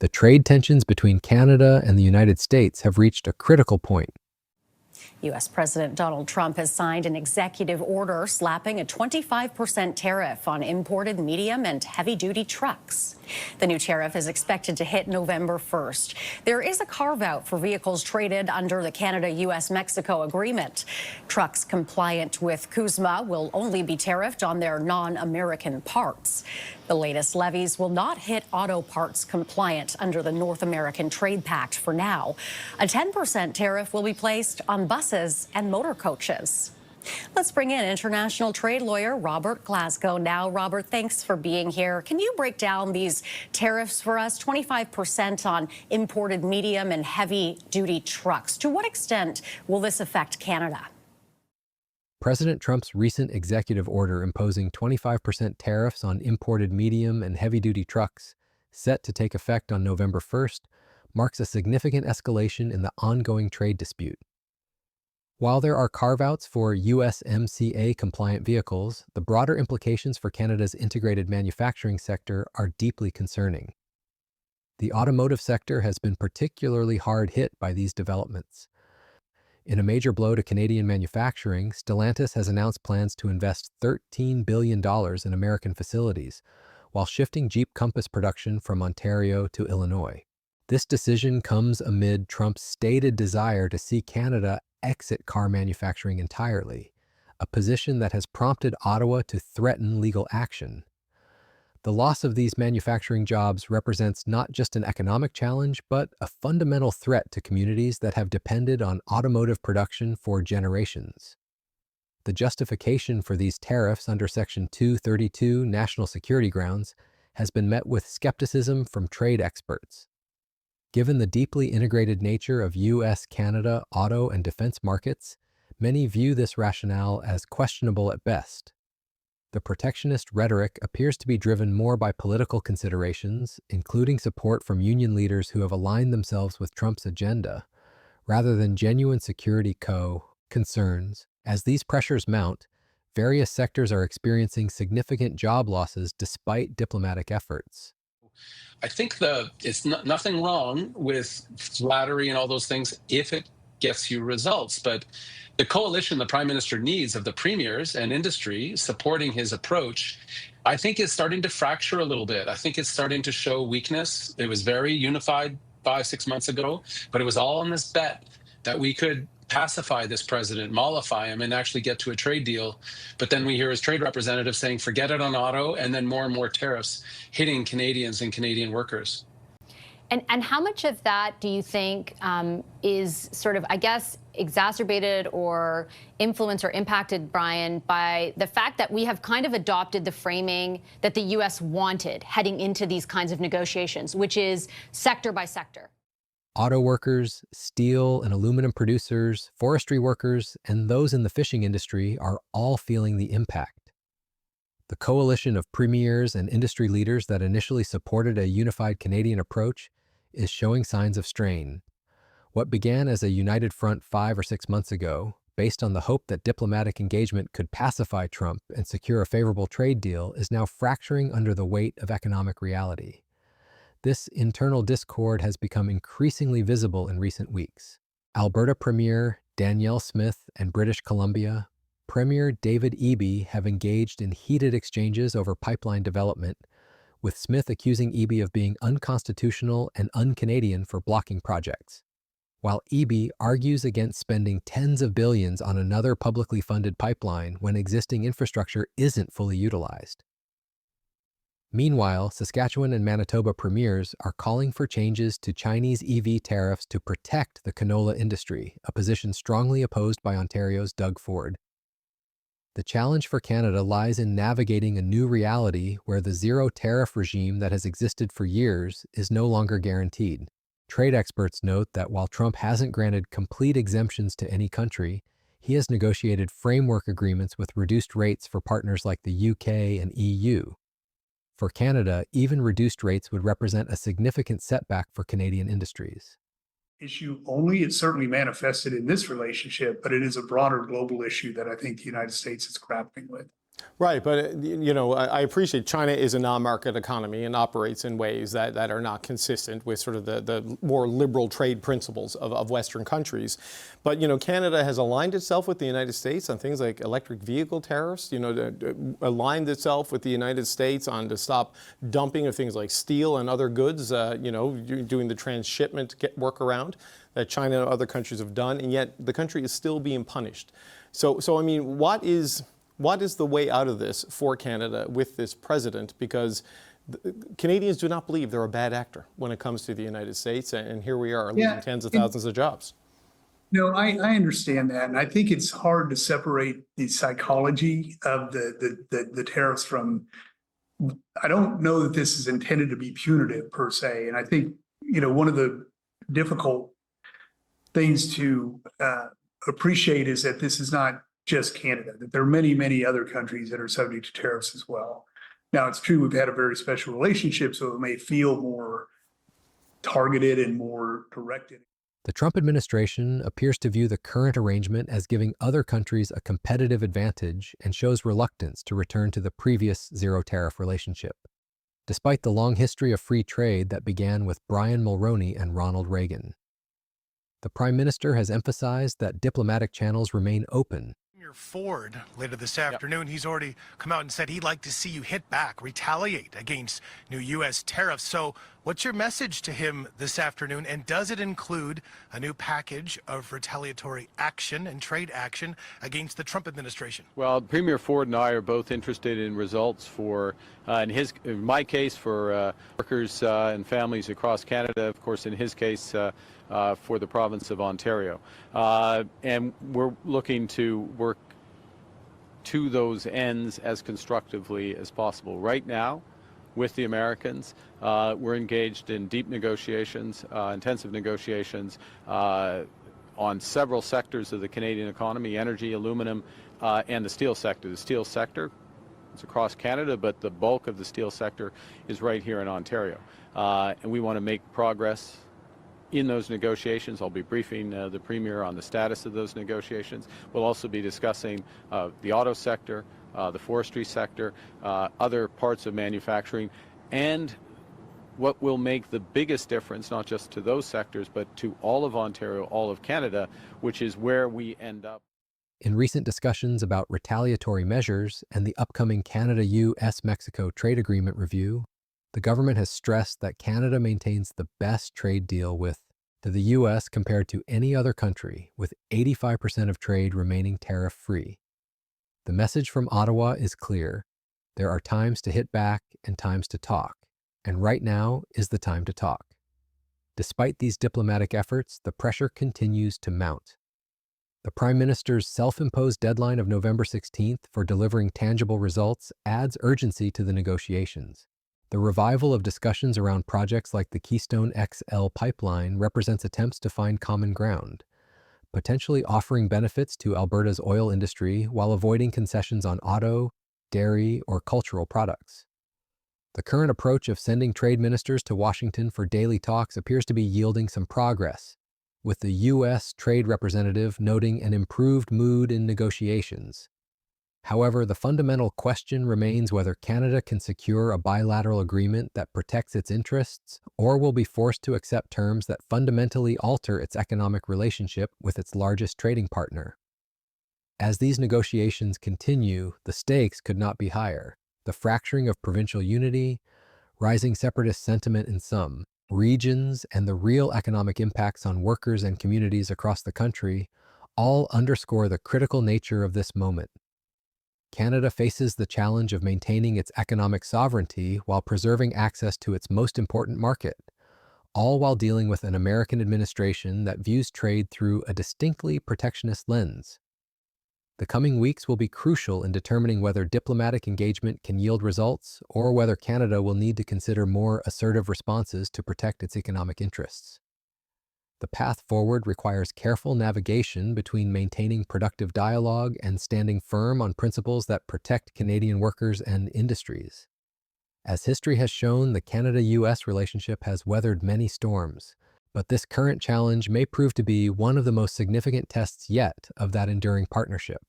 The trade tensions between Canada and the United States have reached a critical point. U.S. President Donald Trump has signed an executive order slapping a 25% tariff on imported medium and heavy-duty trucks. The new tariff is expected to hit November 1st. There is a carve-out for vehicles traded under the Canada-U.S.-Mexico agreement. Trucks compliant with CUSMA will only be tariffed on their non-American parts. The latest levies will not hit auto parts compliant under the North American Trade Pact for now. A 10% tariff will be placed on buses and motor coaches. Let's bring in international trade lawyer Robert Glasgow now. Robert, thanks for being here. Can you break down these tariffs for us? 25% on imported medium and heavy-duty trucks. To what extent will this affect Canada? President Trump's recent executive order imposing 25% tariffs on imported medium and heavy-duty trucks, set to take effect on November 1st, marks a significant escalation in the ongoing trade dispute. While there are carve-outs for USMCA-compliant vehicles, the broader implications for Canada's integrated manufacturing sector are deeply concerning. The automotive sector has been particularly hard hit by these developments. In a major blow to Canadian manufacturing, Stellantis has announced plans to invest $13 billion in American facilities, while shifting Jeep Compass production from Ontario to Illinois. This decision comes amid Trump's stated desire to see Canada exit car manufacturing entirely, a position that has prompted Ottawa to threaten legal action. The loss of these manufacturing jobs represents not just an economic challenge, but a fundamental threat to communities that have depended on automotive production for generations. The justification for these tariffs under Section 232 national security grounds has been met with skepticism from trade experts. Given the deeply integrated nature of U.S.-Canada auto and defense markets, many view this rationale as questionable at best. The protectionist rhetoric appears to be driven more by political considerations, including support from union leaders who have aligned themselves with Trump's agenda, rather than genuine security concerns. As these pressures mount, various sectors are experiencing significant job losses despite diplomatic efforts. I think it's nothing wrong with flattery and all those things if it gets you results. But the coalition the prime minister needs of the premiers and industry supporting his approach, I think is starting to fracture a little bit. I think it's starting to show weakness. It was very unified 5-6 months ago, but it was all on this bet that we could pacify this president, mollify him, and actually get to a trade deal. But then we hear his trade representative saying, forget it on auto, and then more and more tariffs hitting Canadians and Canadian workers. And how much of that do you think is sort of, I guess, exacerbated or influenced or impacted, Brian, by the fact that we have kind of adopted the framing that the U.S. wanted heading into these kinds of negotiations, which is sector by sector? Auto workers, steel and aluminum producers, forestry workers, and those in the fishing industry are all feeling the impact. The coalition of premiers and industry leaders that initially supported a unified Canadian approach is showing signs of strain. What began as a united front 5 or 6 months ago, based on the hope that diplomatic engagement could pacify Trump and secure a favorable trade deal, is now fracturing under the weight of economic reality. This internal discord has become increasingly visible in recent weeks. Alberta Premier Danielle Smith and British Columbia Premier David Eby have engaged in heated exchanges over pipeline development, with Smith accusing Eby of being unconstitutional and un-Canadian for blocking projects, while Eby argues against spending tens of billions on another publicly funded pipeline when existing infrastructure isn't fully utilized. Meanwhile, Saskatchewan and Manitoba premiers are calling for changes to Chinese EV tariffs to protect the canola industry, a position strongly opposed by Ontario's Doug Ford. The challenge for Canada lies in navigating a new reality where the zero tariff regime that has existed for years is no longer guaranteed. Trade experts note that while Trump hasn't granted complete exemptions to any country, he has negotiated framework agreements with reduced rates for partners like the UK and EU. For Canada, even reduced rates would represent a significant setback for Canadian industries. Issue only. It's certainly manifested in this relationship, but it is a broader global issue that I think the United States is grappling with. Right, but I appreciate China is a non-market economy and operates in ways that are not consistent with sort of the more liberal trade principles of Western countries. But Canada has aligned itself with the United States on things like electric vehicle tariffs. Aligned itself with the United States on to stop dumping of things like steel and other goods. Doing the transshipment workaround that China and other countries have done, and yet the country is still being punished. So I mean, what is the way out of this for Canada with this president? Because Canadians do not believe they're a bad actor when it comes to the United States, and here we are losing tens of thousands of jobs. No, I understand that, and I think it's hard to separate the psychology of the tariffs from. I don't know that this is intended to be punitive per se, and I think one of the difficult things to appreciate is that this is not just Canada, that there are many, many other countries that are subject to tariffs as well. Now, it's true we've had a very special relationship, so it may feel more targeted and more directed. The Trump administration appears to view the current arrangement as giving other countries a competitive advantage and shows reluctance to return to the previous zero-tariff relationship, despite the long history of free trade that began with Brian Mulroney and Ronald Reagan. The Prime Minister has emphasized that diplomatic channels remain open. Ford later this afternoon, he's already come out and said he'd like to see you hit back, retaliate against new U.S. tariffs. So what's your message to him this afternoon? And does it include a new package of retaliatory action and trade action against the Trump administration? Well, Premier Ford and I are both interested in results for, in my case, for workers and families across Canada, of course, in his case, for the province of Ontario. And we're looking to work to those ends as constructively as possible. Right now, with the Americans, we're engaged in deep negotiations, intensive negotiations on several sectors of the Canadian economy: energy, aluminum, and the steel sector. The steel sector, it's across Canada, but the bulk of the steel sector is right here in Ontario. And we want to make progress in those negotiations. I'll be briefing the Premier on the status of those negotiations. We'll also be discussing the auto sector, the forestry sector, other parts of manufacturing, and what will make the biggest difference, not just to those sectors, but to all of Ontario, all of Canada, which is where we end up. In recent discussions about retaliatory measures and the upcoming Canada-US-Mexico trade agreement review, the government has stressed that Canada maintains the best trade deal with the U.S. compared to any other country, with 85% of trade remaining tariff-free. The message from Ottawa is clear. There are times to hit back and times to talk, and right now is the time to talk. Despite these diplomatic efforts, the pressure continues to mount. The Prime Minister's self-imposed deadline of November 16th for delivering tangible results adds urgency to the negotiations. The revival of discussions around projects like the Keystone XL pipeline represents attempts to find common ground, potentially offering benefits to Alberta's oil industry while avoiding concessions on auto, dairy, or cultural products. The current approach of sending trade ministers to Washington for daily talks appears to be yielding some progress, with the U.S. Trade Representative noting an improved mood in negotiations. However, the fundamental question remains whether Canada can secure a bilateral agreement that protects its interests or will be forced to accept terms that fundamentally alter its economic relationship with its largest trading partner. As these negotiations continue, the stakes could not be higher. The fracturing of provincial unity, rising separatist sentiment in some regions, and the real economic impacts on workers and communities across the country all underscore the critical nature of this moment. Canada faces the challenge of maintaining its economic sovereignty while preserving access to its most important market, all while dealing with an American administration that views trade through a distinctly protectionist lens. The coming weeks will be crucial in determining whether diplomatic engagement can yield results or whether Canada will need to consider more assertive responses to protect its economic interests. The path forward requires careful navigation between maintaining productive dialogue and standing firm on principles that protect Canadian workers and industries. As history has shown, the Canada-US relationship has weathered many storms, but this current challenge may prove to be one of the most significant tests yet of that enduring partnership.